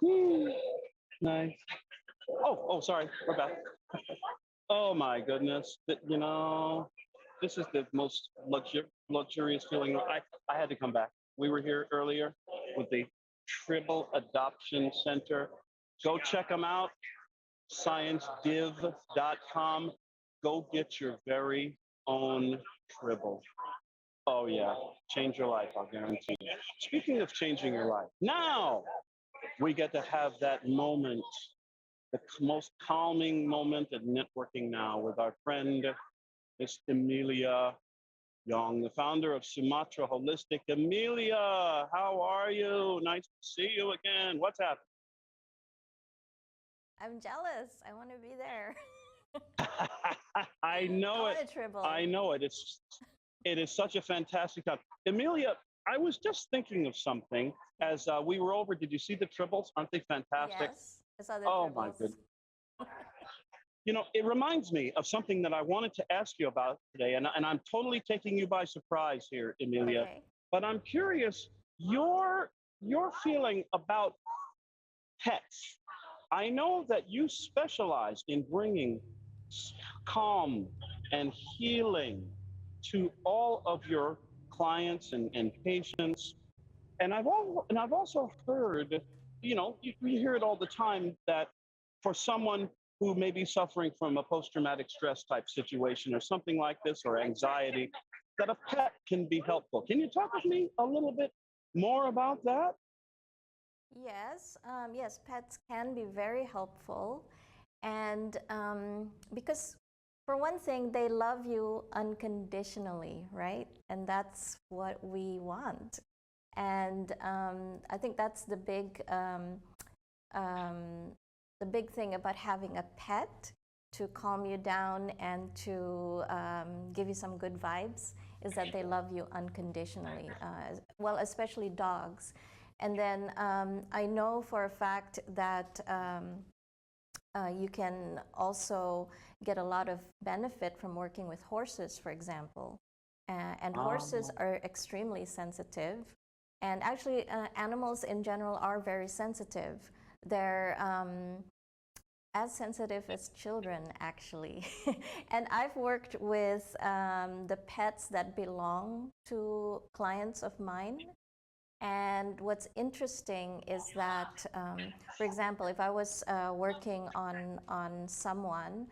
Hmm, nice. Oh, sorry. We're back. Oh my goodness. This is the most luxurious feeling. I had to come back. We were here earlier with the Tribble Adoption Center. Go check them out. ScienceDiv.com. Go get your very own Tribble. Oh yeah, change your life, I'll guarantee you. Speaking of changing your life, now we get to have that moment, the most calming moment of networking now with our friend, Miss Emilia Yonge, the founder of Sumatra Holistic. Emilia, how are you? Nice to see you again. What's happening? I'm jealous. I want to be there. I I know it. want a tribble. I know it. It is such a fantastic time. Emilia, I was just thinking of something as we were over. Did you see the triples? Aren't they fantastic? Yes, it's other Oh my tribbles. goodness. It reminds me of something that I wanted to ask you about today, and I'm totally taking you by surprise here, Emilia. Okay. But I'm curious your feeling about pets. I know that you specialize in bringing calm and healing to all of your clients and patients. And I've also heard, you hear it all the time that for someone who may be suffering from a post-traumatic stress type situation or something like this or anxiety, that a pet can be helpful. Can you talk with me a little bit more about that? Yes, pets can be very helpful. And because, for one thing, they love you unconditionally, right? And that's what we want. And I think that's um, the big thing about having a pet to calm you down and to give you some good vibes is that they love you unconditionally. Well, especially dogs. And then I know for a fact that you can also get a lot of benefit from working with horses, for example. And horses Um, are extremely sensitive. And actually, animals in general are very sensitive. They're as sensitive as children, actually. And I've worked with the pets that belong to clients of mine. And what's interesting is that, for example, if I was working on someone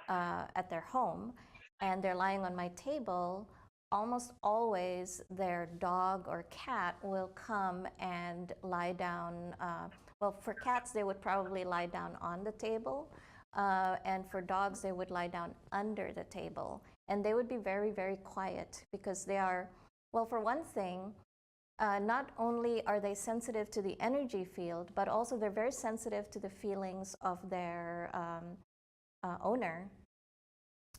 at their home and they're lying on my table, almost always their dog or cat will come and lie down. Well, for cats, they would probably lie down on the table. And for dogs, they would lie down under the table. And they would be very, very quiet because they are, well, for one thing, not only are they sensitive to the energy field, but also they're very sensitive to the feelings of their owner.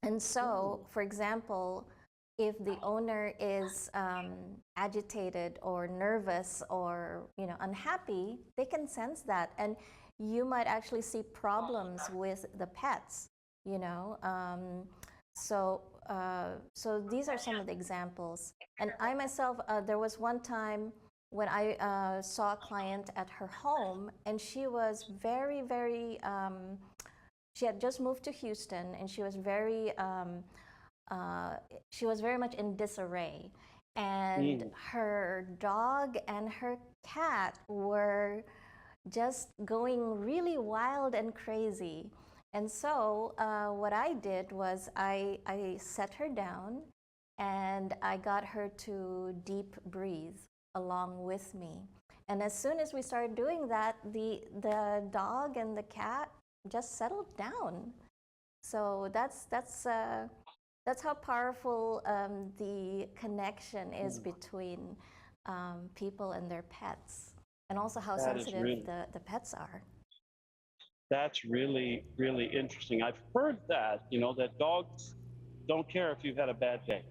And so, for example, if the owner is agitated or nervous or unhappy, they can sense that, and you might actually see problems with the pets. You know, so these are some of the examples. And I myself, there was one time when I saw a client at her home, and she was very, very. She had just moved to Houston, and she was very much in disarray. And mm, her dog and her cat were just going really wild and crazy. And so what I did was I set her down and I got her to deep breathe along with me. And as soon as we started doing that, the dog and the cat just settled down. So that's how powerful the connection is mm. between people and their pets, and also how That is sensitive really the pets are. that's really, really interesting. I've heard that, that dogs don't care if you've had a bad day.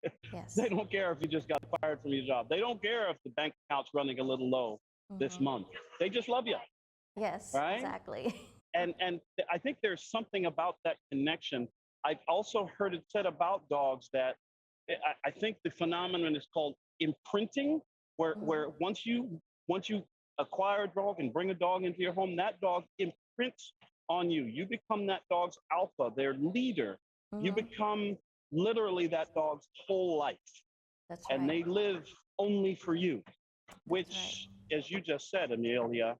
They Yes. don't care if you just got fired from your job. They don't care if the bank account's running a little low this Hmm. month. They just love you, Yes, right? exactly. And I think there's something about that connection. I've also heard it said about dogs that I think the phenomenon is called imprinting, where Hmm. once you acquire a dog and bring a dog into your home, that dog imprints on you. You become that dog's alpha, their leader. You Mm-hmm. become literally that dog's whole life, That's and right. they live only for you, That's right. which, as you just said, Amelia,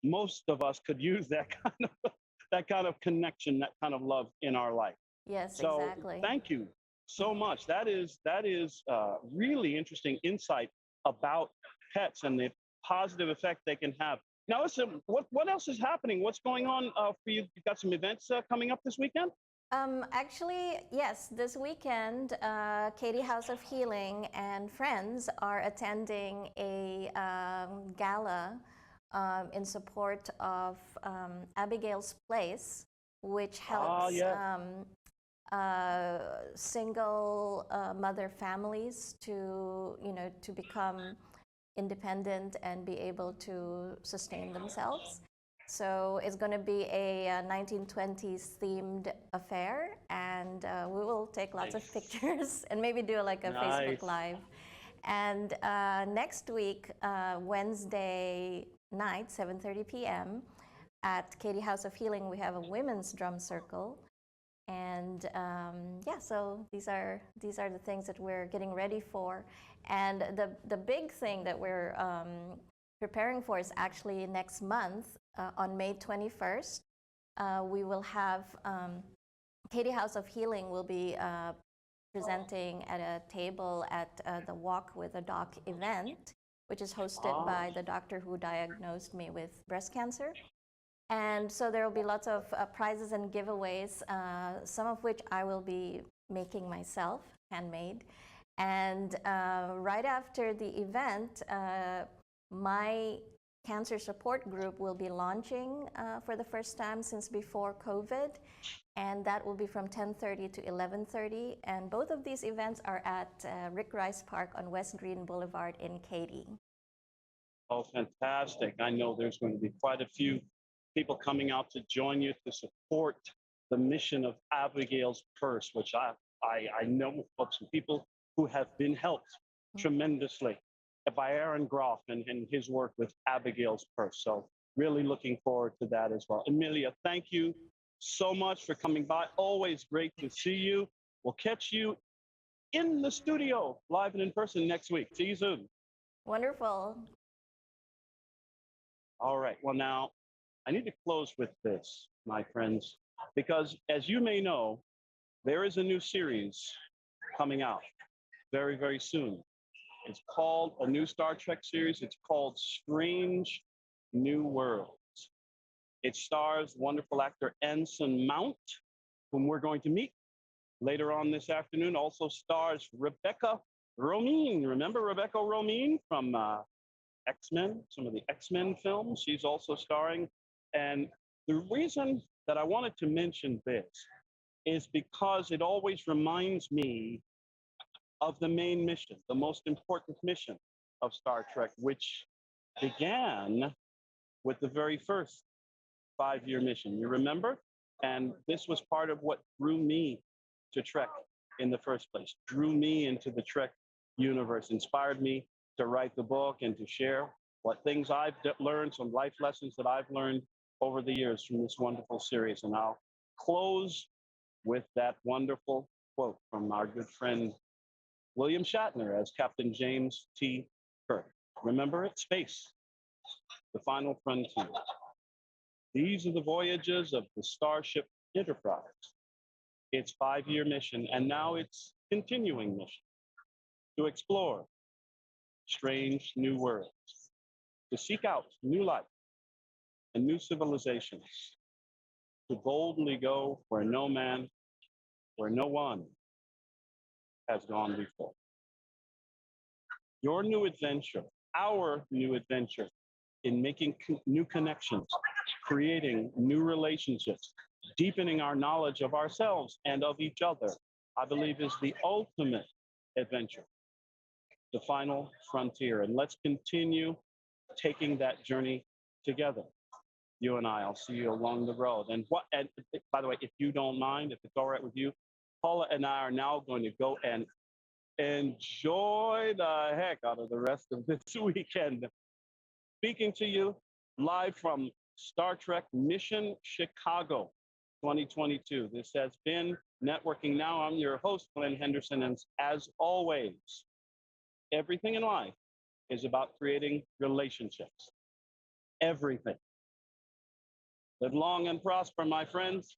most of us could use that kind of connection, that kind of love in our life. Yes, So exactly. thank you so much. That is really interesting insight about pets and the positive effect they can have. Now, listen, what else is happening? What's going on for you? You've got some events coming up this weekend? Actually, yes, this weekend, Katie House of Healing and friends are attending a gala in support of Abigail's Place, which Ah, helps yeah. single mother families to, to become independent and be able to sustain themselves. So it's going to be a 1920s themed affair, and we will take lots of Nice. pictures and maybe do like a Facebook Nice. Live. And next week, Wednesday night, 7:30 p.m. at Katie House of Healing, we have a women's drum circle, and yeah, so these are the things that we're getting ready for. And the big thing that we're preparing for is actually next month, on May 21st. We will have Katie House of Healing will be presenting at a table at the Walk with a Doc event, which is hosted Ah, by the doctor who diagnosed me with breast cancer. And so there will be lots of prizes and giveaways, some of which I will be making myself, handmade. And right after the event, my cancer support group will be launching for the first time since before COVID. And that will be from 10:30 to 11:30. And both of these events are at Rick Rice Park on West Green Boulevard in Katy. oh, fantastic. I know there's going to be quite a few people coming out to join you to support the mission of Abigail's Purse, which I know of some people who have been helped tremendously by Aaron Groff and his work with Abigail's Purse. So really looking forward to that as well. Emilia, thank you so much for coming by. Always great to see you. We'll catch you in the studio, live and in person next week. See you soon. Wonderful. All right. Well, now I need to close with this, my friends, because as you may know, there is a new series coming out very, very soon. It's called a new Star Trek series. It's called Strange New Worlds. It stars wonderful actor Ensign Mount, whom we're going to meet later on this afternoon. Also stars Rebecca Romijn. Remember Rebecca Romijn from X-Men, some of the X-Men films? She's also starring. And the reason that I wanted to mention this is because it always reminds me of the main mission, the most important mission of Star Trek, which began with the very first 5-year mission. You remember? And this was part of what drew me to Trek in the first place, drew me into the Trek universe, inspired me to write the book and to share what things I've learned, some life lessons that I've learned over the years from this wonderful series. And I'll close with that wonderful quote from our good friend William Shatner as Captain James T. Kirk. Remember it? Space, the final frontier. These are the voyages of the Starship Enterprise, its 5-year mission, and now its continuing mission to explore strange new worlds, to seek out new life and new civilizations, to boldly go where no man, where no one has gone before. Your new adventure, our new adventure in making new connections, creating new relationships, deepening our knowledge of ourselves and of each other, I believe is the ultimate adventure, the final frontier. And let's continue taking that journey together. You and I, I'll see you along the road. And by the way, if you don't mind, if it's all right with you, Paula and I are now going to go and enjoy the heck out of the rest of this weekend. speaking to you live from Star Trek Mission Chicago 2022. This has been Networking Now. I'm your host, Glenn Henderson, and as always, everything in life is about creating relationships. Everything. Live long and prosper, my friends.